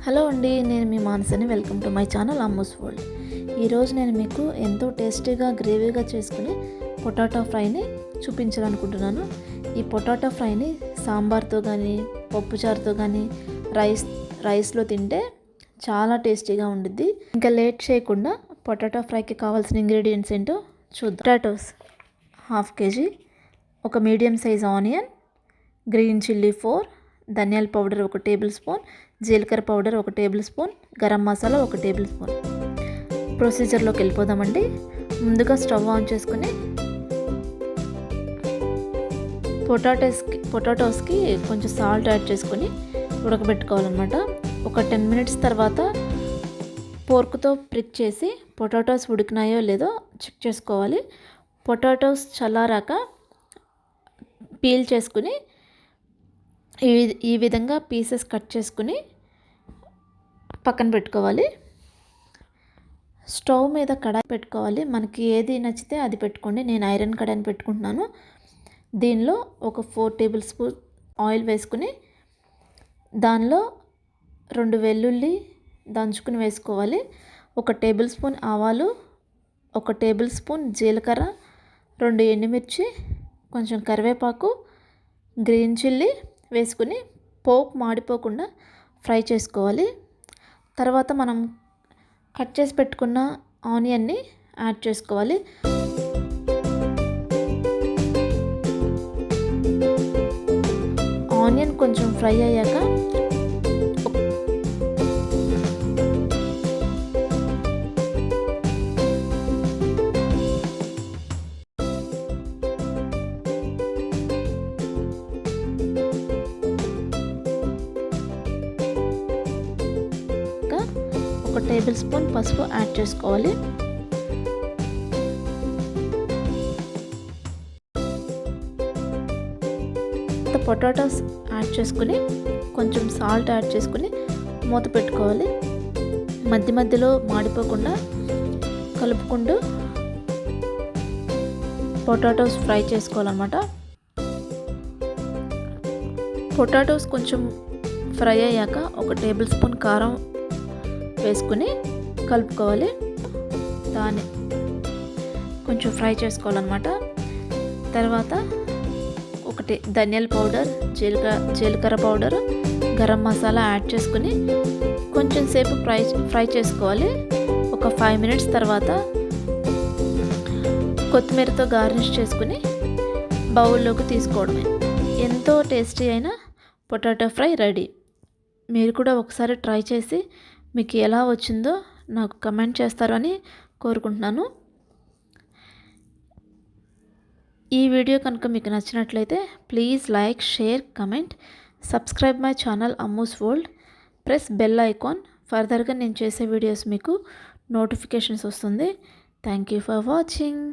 Hello అండి, నేను మీ మానసని. Welcome to my channel Ammu's world. ఈరోజు నేను మీకు ఎంతో టేస్టీగా గ్రేవీగా చేసుకుని పొటాటో ఫ్రైని చూపించాలనుకుంటున్నాను. ఈ పొటాటో ఫ్రైని సాంబార్తో కానీ పప్పుచారుతో కానీ రైస్లో తింటే చాలా టేస్టీగా ఉండిద్ది. ఇంకా లేట్ చేయకుండా పొటాటో ఫ్రైకి కావాల్సిన ఇంగ్రీడియంట్స్ ఏంటో చూద్దాం. పొటాటోస్ హాఫ్ కేజీ, ఒక medium size onion, green chilli 4, ధనియాల పౌడర్ 1 టేబుల్ స్పూన్, జీలకర్ర powder 1 tablespoon, garam masala 1 tablespoon. ప్రొసీజర్లోకి వెళ్ళిపోదామండి. ముందుగా స్టవ్ ఆన్ చేసుకుని పొటాటోస్కి కొంచెం సాల్ట్ యాడ్ చేసుకొని ఉడకబెట్టుకోవాలన్నమాట. ఒక 10 మినిట్స్ తర్వాత పోర్క్తో ప్రిక్ చేసి పొటాటోస్ ఉడికినాయో లేదో చెక్ చేసుకోవాలి. పొటాటోస్ చల్లారాక పీల్ చేసుకుని ఈ విధంగా పీసెస్ కట్ చేసుకుని పక్కన పెట్టుకోవాలి. స్టవ్ మీద కడాయి పెట్టుకోవాలి. మనకి ఏది నచ్చితే అది పెట్టుకోండి. నేను ఐరన్ కడాయిని పెట్టుకుంటున్నాను. దీనిలో ఒక 4 టేబుల్ స్పూన్ ఆయిల్ వేసుకుని దానిలో 2 వెల్లుల్లి దంచుకుని వేసుకోవాలి. 1 టేబుల్ స్పూన్ ఆవాలు, 1 టేబుల్ స్పూన్ జీలకర్ర, 2 ఎండుమిర్చి, కొంచెం కరివేపాకు, గ్రీన్ చిల్లీ వేసుకుని పోపు మాడిపోకుండా ఫ్రై చేసుకోవాలి. తర్వాత మనం కట్ చేసి పెట్టుకున్న ఆనియన్ని యాడ్ చేసుకోవాలి. ఆనియన్ కొంచెం ఫ్రై అయ్యాక ఒక టేబుల్ స్పూన్ పసుపు యాడ్ చేసుకోవాలి. పొటాటోస్ యాడ్ చేసుకుని కొంచెం సాల్ట్ యాడ్ చేసుకుని మూత పెట్టుకోవాలి. మధ్య మధ్యలో మాడిపోకుండా కలుపుకుంటూ పొటాటోస్ ఫ్రై చేసుకోవాలన్నమాట. పొటాటోస్ కొంచెం ఫ్రై అయ్యాక 1 టేబుల్ స్పూన్ కారం వేసుకుని కలుపుకోవాలి. దాన్ని కొంచెం ఫ్రై చేసుకోవాలన్నమాట. తర్వాత 1 ధనియాల పౌడర్, జీలకర్ర పౌడర్, గరం మసాలా యాడ్ చేసుకుని కొంచెం సేపు ఫ్రై చేసుకోవాలి. ఒక 5 మినిట్స్ తర్వాత కొత్తిమీరతో గార్నిష్ చేసుకుని బౌల్లోకి తీసుకోవడమే. ఎంతో టేస్టీ అయిన పొటాటో ఫ్రై రెడీ. మీరు కూడా ఒకసారి ట్రై చేసి మీకు ఎలా వచ్చిందో నాకు కమెంట్ చేస్తారని కోరుకుంటున్నాను. ఈ వీడియో కనుక మీకు నచ్చినట్లయితే please like, share, comment, subscribe my channel Ammu's world. Press bell icon. ఫర్దర్గా నేను చేసే వీడియోస్ మీకు నోటిఫికేషన్స్ వస్తుంది. Thank you for watching.